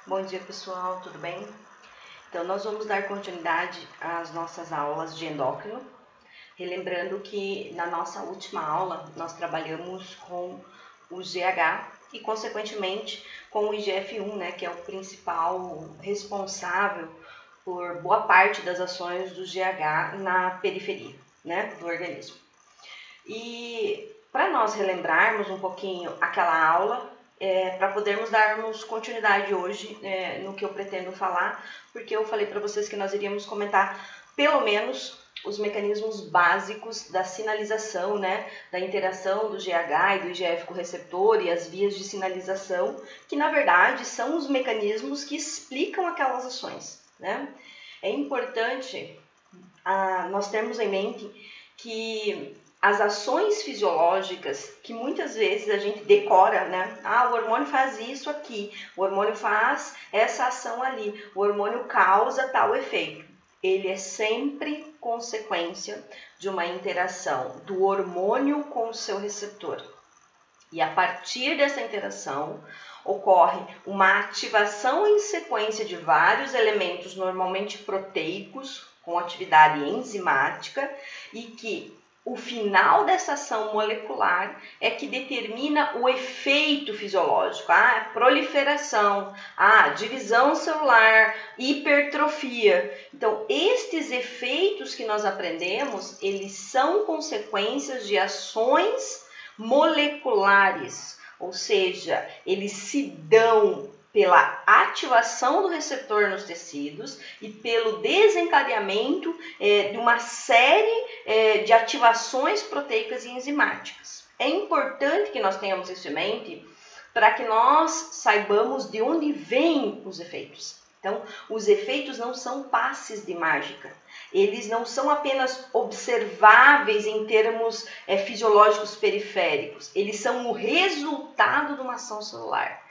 Bom dia, pessoal, tudo bem? Então, nós vamos dar continuidade às nossas aulas de endócrino, relembrando que na nossa última aula nós trabalhamos com o GH e, consequentemente, com o IGF-1, né, que é o principal responsável por boa parte das ações do GH na periferia, né, do organismo. E para nós relembrarmos um pouquinho aquela aula, para podermos darmos continuidade hoje no que eu pretendo falar, porque eu falei para vocês que nós iríamos comentar pelo menos os mecanismos básicos da sinalização, né, da interação do GH e do IGF com o receptor e as vias de sinalização, que na verdade são os mecanismos que explicam aquelas ações, né? É importante nós termos em mente que as ações fisiológicas, que muitas vezes a gente decora, né? O hormônio faz isso aqui, o hormônio faz essa ação ali, o hormônio causa tal efeito. Ele é sempre consequência de uma interação do hormônio com o seu receptor. E a partir dessa interação, ocorre uma ativação em sequência de vários elementos, normalmente proteicos, com atividade enzimática, e que o final dessa ação molecular é que determina o efeito fisiológico, a proliferação, a divisão celular, hipertrofia. Então, estes efeitos que nós aprendemos, eles são consequências de ações moleculares, ou seja, eles se dão pela ativação do receptor nos tecidos e pelo desencadeamento de uma série de ativações proteicas e enzimáticas. É importante que nós tenhamos isso em mente para que nós saibamos de onde vêm os efeitos. Então, os efeitos não são passes de mágica. Eles não são apenas observáveis em termos fisiológicos periféricos. Eles são o resultado de uma ação celular.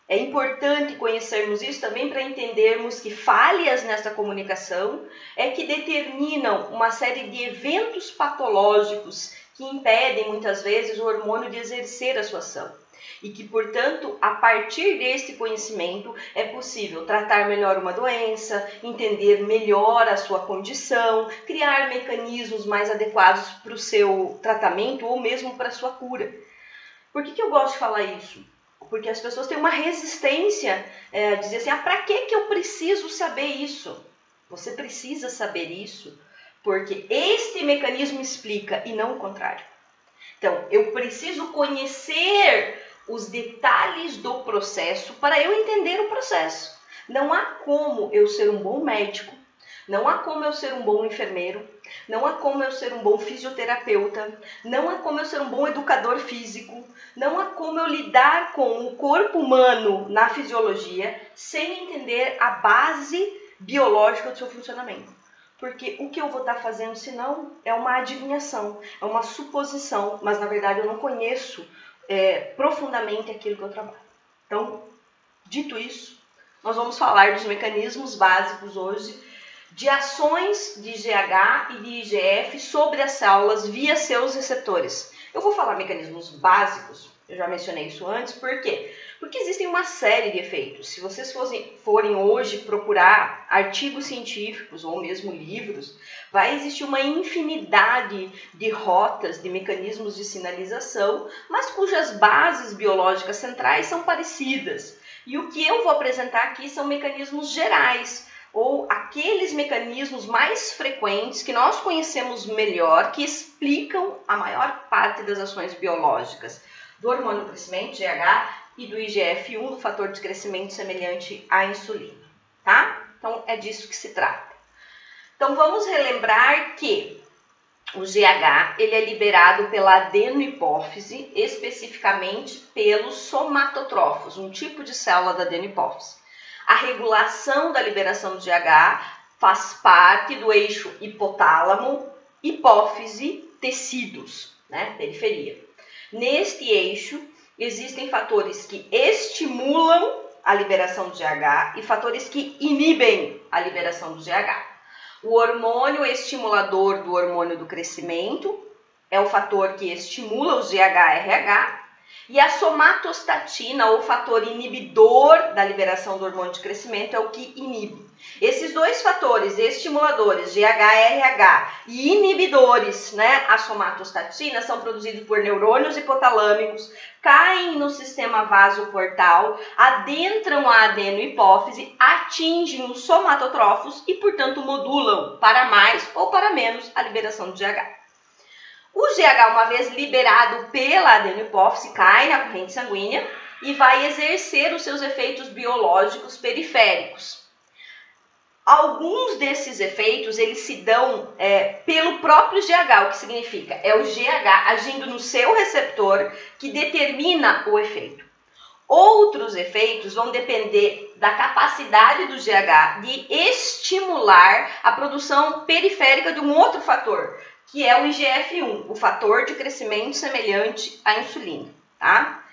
É importante conhecermos isso também para entendermos que falhas nessa comunicação é que determinam uma série de eventos patológicos que impedem muitas vezes o hormônio de exercer a sua ação. E que, portanto, a partir deste conhecimento é possível tratar melhor uma doença, entender melhor a sua condição, criar mecanismos mais adequados para o seu tratamento ou mesmo para a sua cura. Por que eu gosto de falar isso? Porque as pessoas têm uma resistência a dizer assim, para que eu preciso saber isso? Você precisa saber isso, porque este mecanismo explica e não o contrário. Então, eu preciso conhecer os detalhes do processo para eu entender o processo. Não há como eu ser um bom médico, não há como eu ser um bom enfermeiro, não há como eu ser um bom fisioterapeuta, não há como eu ser um bom educador físico, não há como eu lidar com o corpo humano na fisiologia sem entender a base biológica do seu funcionamento. Porque o que eu vou estar fazendo, senão, é uma adivinhação, é uma suposição, mas na verdade eu não conheço profundamente aquilo que eu trabalho. Então, dito isso, nós vamos falar dos mecanismos básicos hoje de ações de GH e de IGF sobre as células via seus receptores. Eu vou falar mecanismos básicos, eu já mencionei isso antes, por quê? Porque existem uma série de efeitos. Se vocês forem hoje procurar artigos científicos ou mesmo livros, vai existir uma infinidade de rotas, de mecanismos de sinalização, mas cujas bases biológicas centrais são parecidas. E o que eu vou apresentar aqui são mecanismos gerais, ou aqueles mecanismos mais frequentes que nós conhecemos melhor, que explicam a maior parte das ações biológicas do hormônio do crescimento, GH, e do IGF-1, do fator de crescimento semelhante à insulina, tá? Então, é disso que se trata. Então, vamos relembrar que o GH ele é liberado pela adenohipófise, especificamente pelos somatotrófos, um tipo de célula da adenohipófise. A regulação da liberação do GH faz parte do eixo hipotálamo, hipófise, tecidos, né, periferia. Neste eixo, existem fatores que estimulam a liberação do GH e fatores que inibem a liberação do GH. O hormônio estimulador do hormônio do crescimento é o fator que estimula o GHRH E a somatostatina, ou fator inibidor da liberação do hormônio de crescimento, é o que inibe. Esses dois fatores, estimuladores, GH-RH, e inibidores, né, a somatostatina, são produzidos por neurônios hipotalâmicos, caem no sistema vasoportal, adentram a adenohipófise, atingem os somatotrófos e, portanto, modulam para mais ou para menos a liberação de GH. O GH, uma vez liberado pela adenohipófise, cai na corrente sanguínea e vai exercer os seus efeitos biológicos periféricos. Alguns desses efeitos, eles se dão pelo próprio GH, o que significa? É o GH agindo no seu receptor que determina o efeito. Outros efeitos vão depender da capacidade do GH de estimular a produção periférica de um outro fator, que é o IGF-1, o fator de crescimento semelhante à insulina, tá?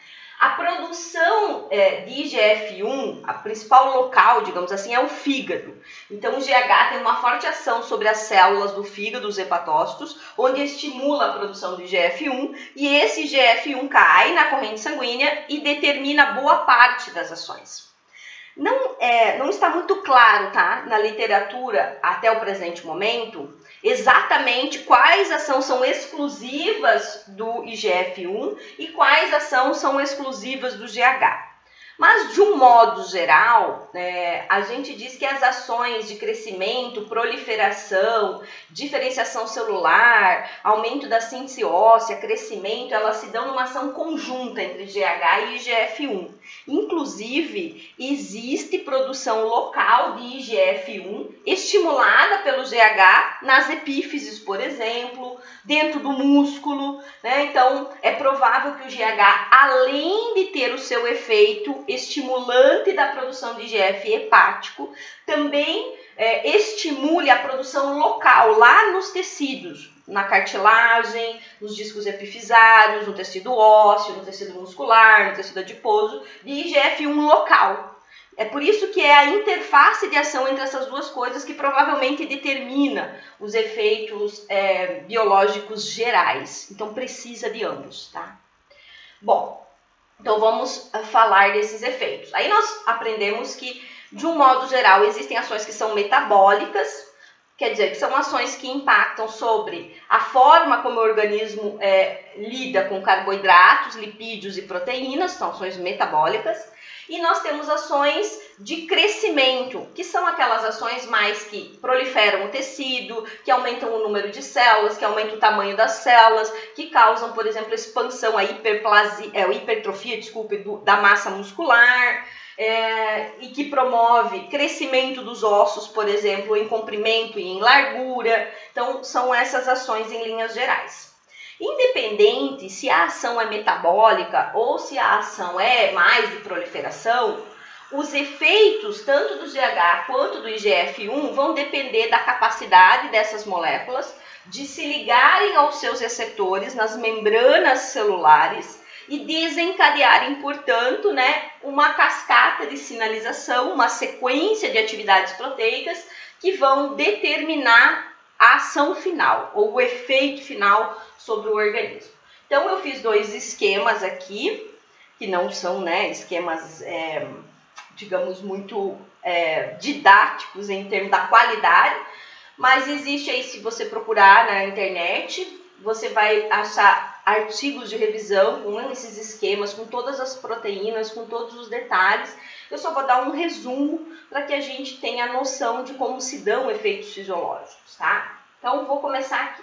A produção de IGF-1, a principal local, digamos assim, é o fígado. Então, o GH tem uma forte ação sobre as células do fígado, os hepatócitos, onde estimula a produção do IGF-1, e esse IGF-1 cai na corrente sanguínea e determina boa parte das ações. Não está muito claro, tá, na literatura, até o presente momento, exatamente quais ações são exclusivas do IGF-1 e quais ações são exclusivas do GH. Mas, de um modo geral, a gente diz que as ações de crescimento, proliferação, diferenciação celular, aumento da síntese óssea, crescimento, elas se dão numa ação conjunta entre GH e IGF-1. Inclusive, existe produção local de IGF-1 estimulada pelo GH nas epífises, por exemplo, dentro do músculo, né? Então, é provável que o GH, além de ter o seu efeito estimulante da produção de IGF hepático, também estimule a produção local lá nos tecidos, na cartilagem, nos discos epifisários, no tecido ósseo, no tecido muscular, no tecido adiposo, de IGF-1 local. É por isso que é a interface de ação entre essas duas coisas que provavelmente determina os efeitos biológicos gerais. Então, precisa de ambos, tá? Bom, então vamos falar desses efeitos. Aí nós aprendemos que, de um modo geral, existem ações que são metabólicas, quer dizer, que são ações que impactam sobre a forma como o organismo lida com carboidratos, lipídios e proteínas, são ações metabólicas. E nós temos ações de crescimento, que são aquelas ações mais que proliferam o tecido, que aumentam o número de células, que aumentam o tamanho das células, que causam, por exemplo, a expansão, a hipertrofia, da massa muscular, e que promove crescimento dos ossos, por exemplo, em comprimento e em largura. Então, são essas ações em linhas gerais. Independente se a ação é metabólica ou se a ação é mais de proliferação, os efeitos tanto do GH quanto do IGF-1 vão depender da capacidade dessas moléculas de se ligarem aos seus receptores nas membranas celulares e desencadearem, portanto, uma cascata de sinalização, uma sequência de atividades proteicas que vão determinar a ação final ou o efeito final sobre o organismo. Então, eu fiz dois esquemas aqui, que não são esquemas, digamos, muito didáticos em termos da qualidade, mas existe aí, se você procurar na internet, você vai achar artigos de revisão com esses esquemas, com todas as proteínas, com todos os detalhes. Eu só vou dar um resumo para que a gente tenha noção de como se dão efeitos fisiológicos, tá? Então, vou começar aqui.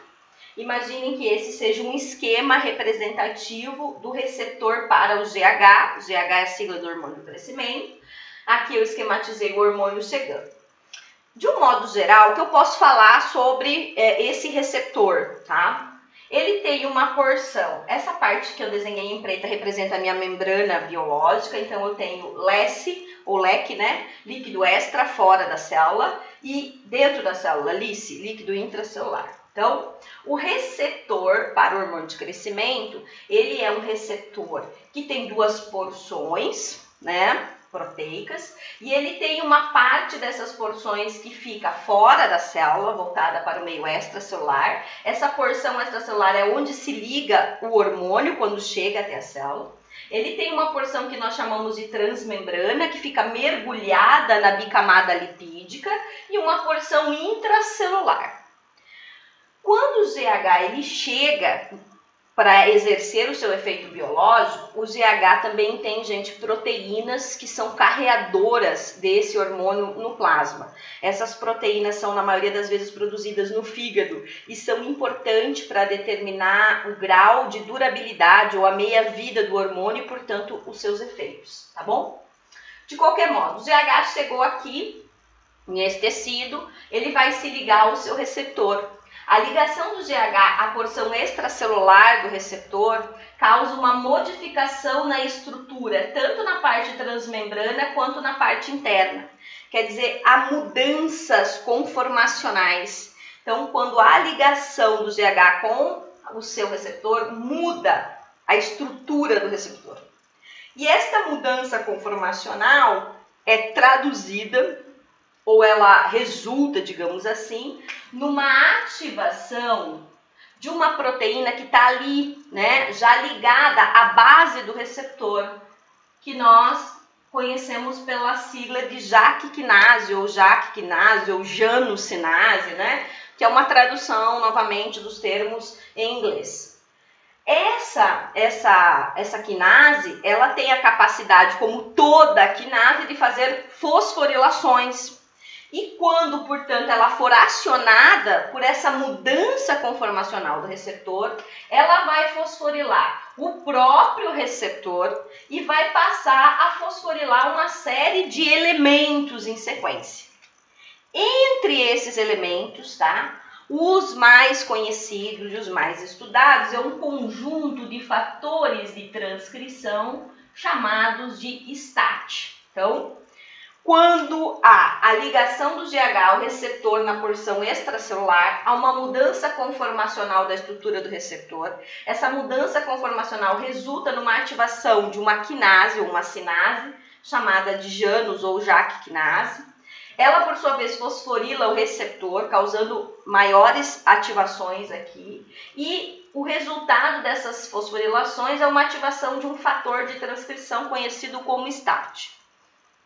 Imaginem que esse seja um esquema representativo do receptor para o GH. O GH é a sigla do hormônio do crescimento. Aqui eu esquematizei o hormônio chegando. De um modo geral, o que eu posso falar sobre esse receptor, tá? Ele tem uma porção. Essa parte que eu desenhei em preta representa a minha membrana biológica. Então, eu tenho LEC, ou leque, líquido extra fora da célula, e dentro da célula, LICE, líquido intracelular. Então, o receptor para o hormônio de crescimento, ele é um receptor que tem duas porções, proteicas, e ele tem uma parte dessas porções que fica fora da célula, voltada para o meio extracelular. Essa porção extracelular é onde se liga o hormônio quando chega até a célula. Ele tem uma porção que nós chamamos de transmembrana, que fica mergulhada na bicamada lipídica, e uma porção intracelular. Quando o ZH ele chega para exercer o seu efeito biológico, o ZH também tem, gente, proteínas que são carreadoras desse hormônio no plasma. Essas proteínas são, na maioria das vezes, produzidas no fígado e são importantes para determinar o grau de durabilidade ou a meia-vida do hormônio e, portanto, os seus efeitos, tá bom? De qualquer modo, o ZH chegou aqui, nesse tecido, ele vai se ligar ao seu receptor. A ligação do GH à porção extracelular do receptor causa uma modificação na estrutura, tanto na parte transmembrana quanto na parte interna. Quer dizer, há mudanças conformacionais. Então, quando há ligação do GH com o seu receptor, muda a estrutura do receptor. E esta mudança conformacional é traduzida, ou ela resulta, digamos assim, numa ativação de uma proteína que está ali, né, já ligada à base do receptor, que nós conhecemos pela sigla de JAK-quinase, ou JAK-quinase, ou Janus-quinase, né, que é uma tradução, novamente, dos termos em inglês. Essa quinase, ela tem a capacidade, como toda quinase, de fazer fosforilações. E quando, portanto, ela for acionada por essa mudança conformacional do receptor, ela vai fosforilar o próprio receptor e vai passar a fosforilar uma série de elementos em sequência. Entre esses elementos, tá? Os mais conhecidos e os mais estudados é um conjunto de fatores de transcrição chamados de STAT. Então, quando há a ligação do GH ao receptor na porção extracelular, há uma mudança conformacional da estrutura do receptor. Essa mudança conformacional resulta numa ativação de uma quinase ou uma cinase, chamada de Janus ou JAK-quinase. Ela, por sua vez, fosforila o receptor, causando maiores ativações aqui. E o resultado dessas fosforilações é uma ativação de um fator de transcrição conhecido como STAT.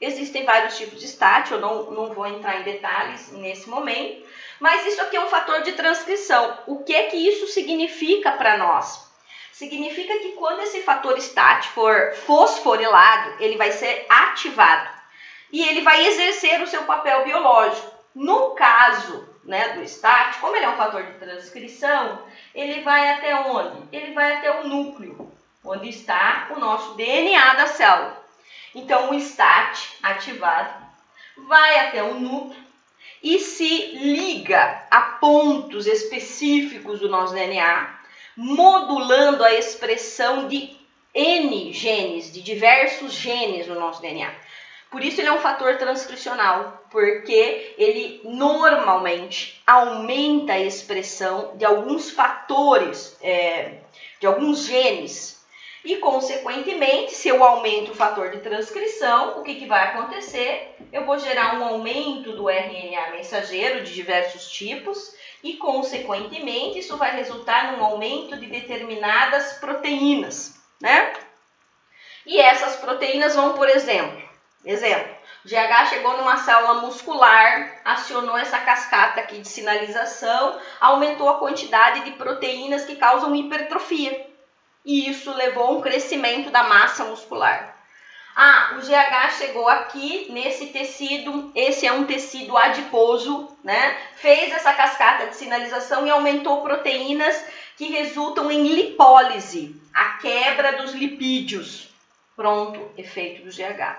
Existem vários tipos de STAT, eu não vou entrar em detalhes nesse momento, mas isso aqui é um fator de transcrição. O que isso significa para nós? Significa que quando esse fator STAT for fosforilado, ele vai ser ativado e ele vai exercer o seu papel biológico. No caso, né, do STAT, como ele é um fator de transcrição, ele vai até onde? Ele vai até o núcleo, onde está o nosso DNA da célula. Então, o STAT ativado vai até o núcleo e se liga a pontos específicos do nosso DNA, modulando a expressão de N genes, de diversos genes no nosso DNA. Por isso ele é um fator transcricional, porque ele normalmente aumenta a expressão de alguns fatores, de alguns genes. E, consequentemente, se eu aumento o fator de transcrição, o que vai acontecer? Eu vou gerar um aumento do RNA mensageiro de diversos tipos e, consequentemente, isso vai resultar num aumento de determinadas proteínas, né? E essas proteínas vão, por exemplo, GH chegou numa célula muscular, acionou essa cascata aqui de sinalização, aumentou a quantidade de proteínas que causam hipertrofia. E isso levou a um crescimento da massa muscular. O GH chegou aqui nesse tecido, esse é um tecido adiposo, né? Fez essa cascata de sinalização e aumentou proteínas que resultam em lipólise, a quebra dos lipídios. Pronto, efeito do GH.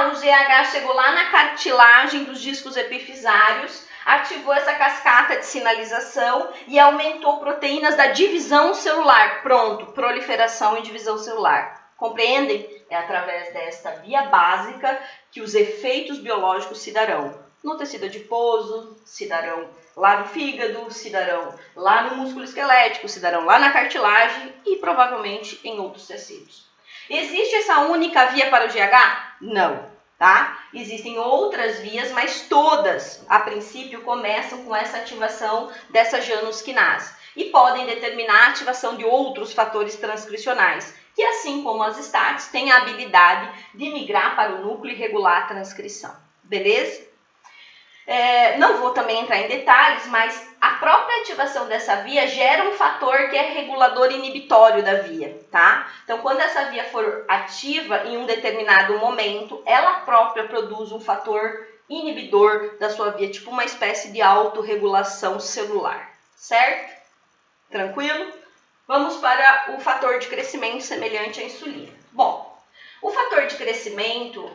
O GH chegou lá na cartilagem dos discos epifisários, ativou essa cascata de sinalização e aumentou proteínas da divisão celular. Pronto, proliferação e divisão celular. Compreendem? É através desta via básica que os efeitos biológicos se darão. No tecido adiposo, se darão lá no fígado, se darão lá no músculo esquelético, se darão lá na cartilagem e provavelmente em outros tecidos. Existe essa única via para o GH? Não. Tá? Existem outras vias, mas todas, a princípio, começam com essa ativação dessa Janus quinase e podem determinar a ativação de outros fatores transcricionais, que, assim como as STATs, têm a habilidade de migrar para o núcleo e regular a transcrição. Beleza? Não vou também entrar em detalhes, mas a própria ativação dessa via gera um fator que é regulador inibitório da via, tá? Então, quando essa via for ativa em um determinado momento, ela própria produz um fator inibidor da sua via, tipo uma espécie de autorregulação celular, certo? Tranquilo? Vamos para o fator de crescimento semelhante à insulina. Bom, o fator de crescimento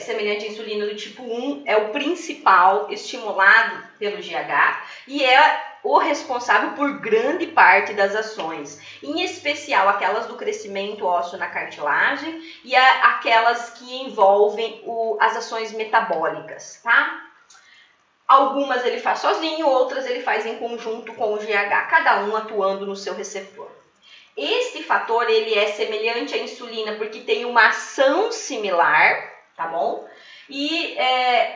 semelhante à insulina do tipo 1 é o principal estimulado pelo GH e é o responsável por grande parte das ações, em especial aquelas do crescimento ósseo na cartilagem e aquelas que envolvem as ações metabólicas, tá? Algumas ele faz sozinho, outras ele faz em conjunto com o GH, cada um atuando no seu receptor. Este fator ele é semelhante à insulina porque tem uma ação similar, tá bom? E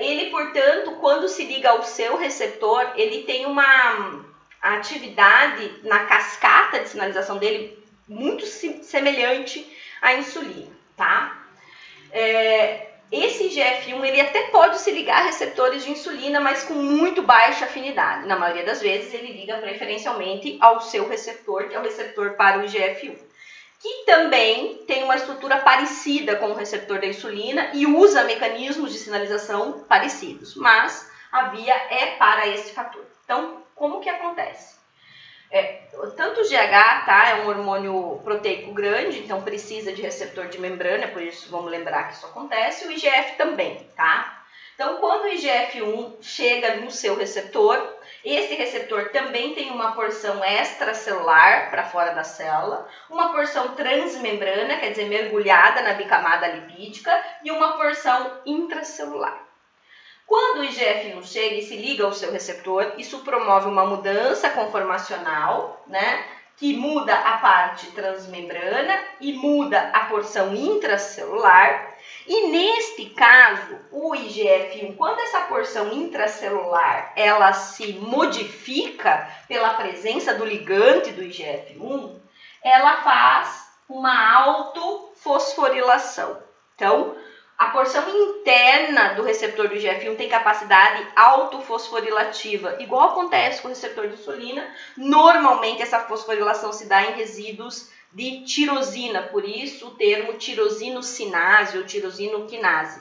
ele, portanto, quando se liga ao seu receptor, ele tem uma atividade na cascata de sinalização dele muito semelhante à insulina, tá? Esse IGF-1 ele até pode se ligar a receptores de insulina, mas com muito baixa afinidade. Na maioria das vezes ele liga preferencialmente ao seu receptor, que é o receptor para o IGF-1, que também tem uma estrutura parecida com o receptor da insulina e usa mecanismos de sinalização parecidos, mas a via é para esse fator. Então, como que acontece? Tanto o GH, tá, é um hormônio proteico grande, então precisa de receptor de membrana, por isso vamos lembrar que isso acontece, o IGF também, tá? Então, quando o IGF-1 chega no seu receptor, esse receptor também tem uma porção extracelular para fora da célula, uma porção transmembrana, quer dizer, mergulhada na bicamada lipídica, e uma porção intracelular. Quando o IGF-1 chega e se liga ao seu receptor, isso promove uma mudança conformacional, né, que muda a parte transmembrana e muda a porção intracelular. E neste caso, o IGF-1, quando essa porção intracelular ela se modifica pela presença do ligante do IGF-1, ela faz uma autofosforilação. Então, a porção interna do receptor do IGF-1 tem capacidade autofosforilativa, igual acontece com o receptor de insulina. Normalmente essa fosforilação se dá em resíduos de tirosina, por isso o termo tirosinocinase ou tirosinoquinase.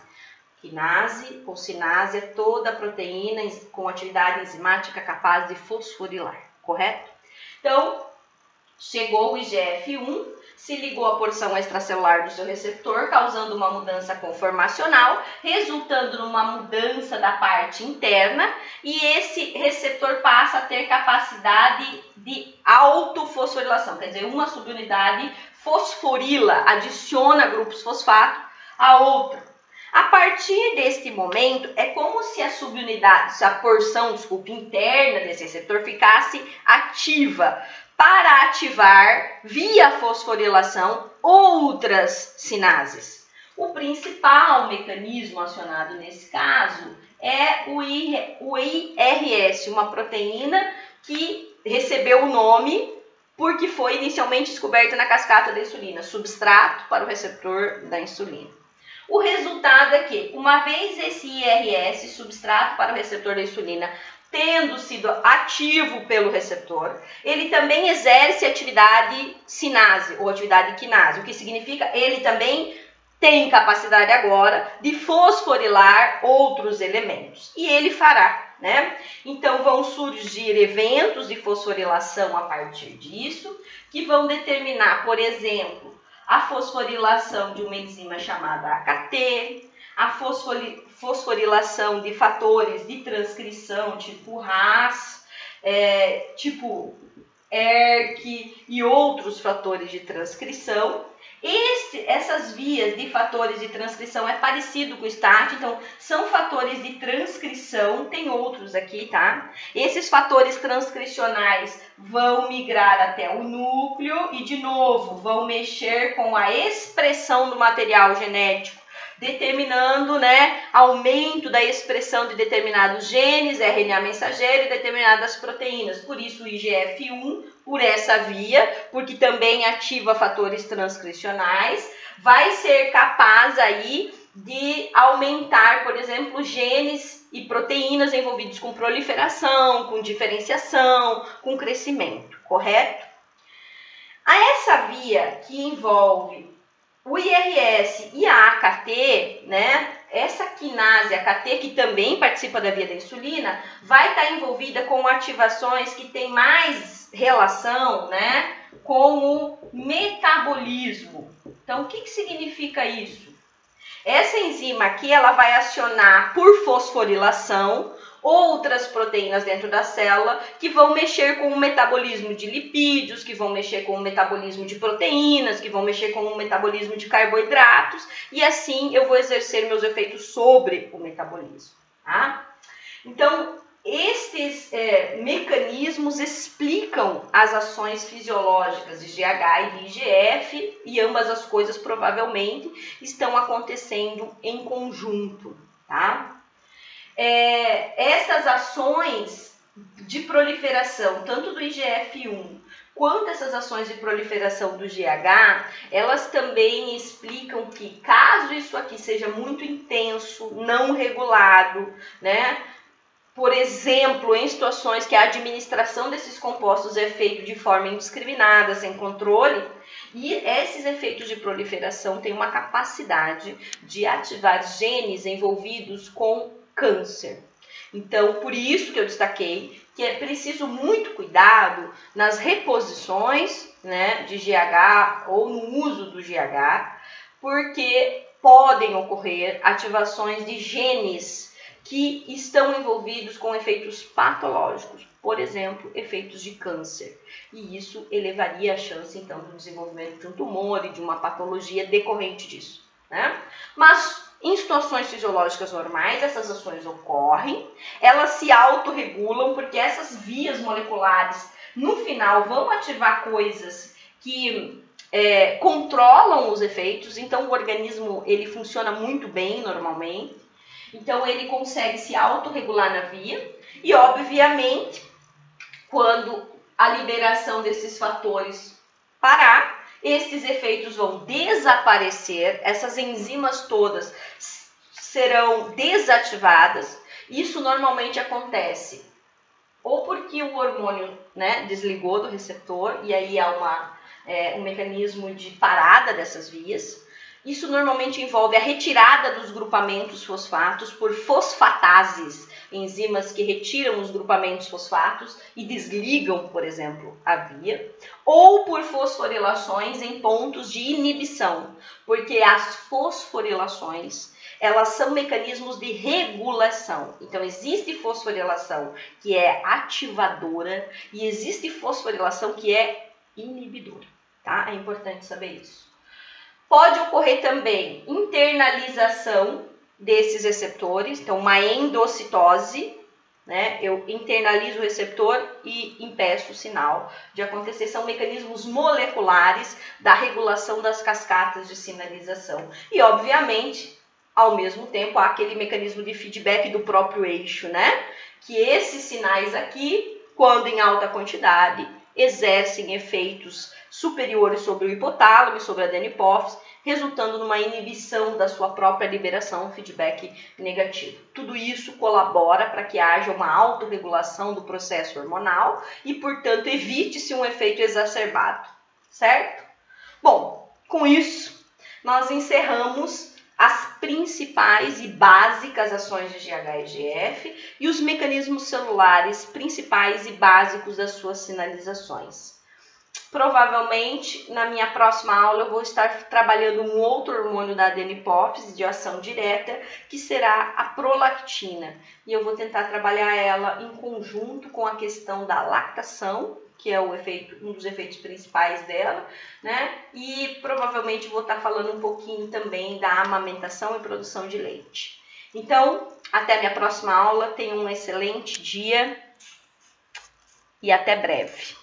Quinase ou cinase é toda proteína com atividade enzimática capaz de fosforilar, correto? Então, chegou o IGF-1, se ligou à porção extracelular do seu receptor, causando uma mudança conformacional, resultando numa mudança da parte interna, e esse receptor passa a ter capacidade de autofosforilação, quer dizer, uma subunidade fosforila, adiciona grupos fosfato à outra. A partir deste momento, é como se a porção interna desse receptor ficasse ativa, para ativar, via fosforilação, outras sinases. O principal mecanismo acionado nesse caso é o IRS, uma proteína que recebeu o nome porque foi inicialmente descoberta na cascata da insulina, substrato para o receptor da insulina. O resultado é que, uma vez esse IRS, substrato para o receptor da insulina, tendo sido ativo pelo receptor, ele também exerce atividade sinase ou atividade quinase, o que significa ele também tem capacidade agora de fosforilar outros elementos. E ele fará, né? Então vão surgir eventos de fosforilação a partir disso, que vão determinar, por exemplo, a fosforilação de uma enzima chamada AKT, a fosforilação de fatores de transcrição, tipo RAS, tipo ERK e outros fatores de transcrição. Essas vias de fatores de transcrição é parecido com o STAT, então são fatores de transcrição, tem outros aqui, tá? Esses fatores transcricionais vão migrar até o núcleo e, de novo, vão mexer com a expressão do material genético determinando, né, aumento da expressão de determinados genes, RNA mensageiro e determinadas proteínas. Por isso o IGF-1, por essa via, porque também ativa fatores transcricionais, vai ser capaz aí de aumentar, por exemplo, genes e proteínas envolvidos com proliferação, com diferenciação, com crescimento, correto? A essa via que envolve o IRS e a AKT, né, essa quinase AKT, que também participa da via da insulina, vai estar envolvida com ativações que têm mais relação, né, com o metabolismo. Então, o que significa isso? Essa enzima aqui, ela vai acionar por fosforilação outras proteínas dentro da célula que vão mexer com o metabolismo de lipídios, que vão mexer com o metabolismo de proteínas, que vão mexer com o metabolismo de carboidratos, e assim eu vou exercer meus efeitos sobre o metabolismo, tá? Então, estes mecanismos explicam as ações fisiológicas de GH e de IGF, e ambas as coisas provavelmente estão acontecendo em conjunto, tá? Essas ações de proliferação, tanto do IGF-1 quanto essas ações de proliferação do GH, elas também explicam que caso isso aqui seja muito intenso, não regulado, né? Por exemplo, em situações que a administração desses compostos é feita de forma indiscriminada, sem controle, e esses efeitos de proliferação têm uma capacidade de ativar genes envolvidos com câncer. Então, por isso que eu destaquei que é preciso muito cuidado nas reposições, né, de GH ou no uso do GH, porque podem ocorrer ativações de genes que estão envolvidos com efeitos patológicos, por exemplo, efeitos de câncer. E isso elevaria a chance, então, do desenvolvimento de um tumor e de uma patologia decorrente disso, né? Mas, em situações fisiológicas normais, essas ações ocorrem, elas se autorregulam, porque essas vias moleculares, no final, vão ativar coisas que controlam os efeitos, então o organismo ele funciona muito bem normalmente. Então, ele consegue se autorregular na via e, obviamente, quando a liberação desses fatores parar, esses efeitos vão desaparecer, essas enzimas todas serão desativadas. Isso normalmente acontece ou porque o hormônio, né, desligou do receptor e aí há um mecanismo de parada dessas vias. Isso normalmente envolve a retirada dos grupamentos fosfatos por fosfatases, enzimas que retiram os grupamentos fosfatos e desligam, por exemplo, a via, ou por fosforilações em pontos de inibição, porque as fosforilações, elas são mecanismos de regulação. Então, existe fosforilação que é ativadora e existe fosforilação que é inibidora, tá? É importante saber isso. Pode ocorrer também internalização desses receptores, então uma endocitose, né? Eu internalizo o receptor e impeço o sinal de acontecer. São mecanismos moleculares da regulação das cascatas de sinalização. E, obviamente, ao mesmo tempo, há aquele mecanismo de feedback do próprio eixo, né? Que esses sinais aqui, quando em alta quantidade, exercem efeitos superiores sobre o hipotálamo e sobre a adenohipófise, resultando numa inibição da sua própria liberação, feedback negativo. Tudo isso colabora para que haja uma autorregulação do processo hormonal e, portanto, evite-se um efeito exacerbado, certo? Bom, com isso, nós encerramos as principais e básicas ações de GH e IGF e os mecanismos celulares principais e básicos das suas sinalizações. Provavelmente, na minha próxima aula, eu vou estar trabalhando um outro hormônio da adenohipófise de ação direta, que será a prolactina. E eu vou tentar trabalhar ela em conjunto com a questão da lactação, que é um dos efeitos principais dela, né? E provavelmente vou estar falando um pouquinho também da amamentação e produção de leite. Então, até a minha próxima aula. Tenham um excelente dia e até breve.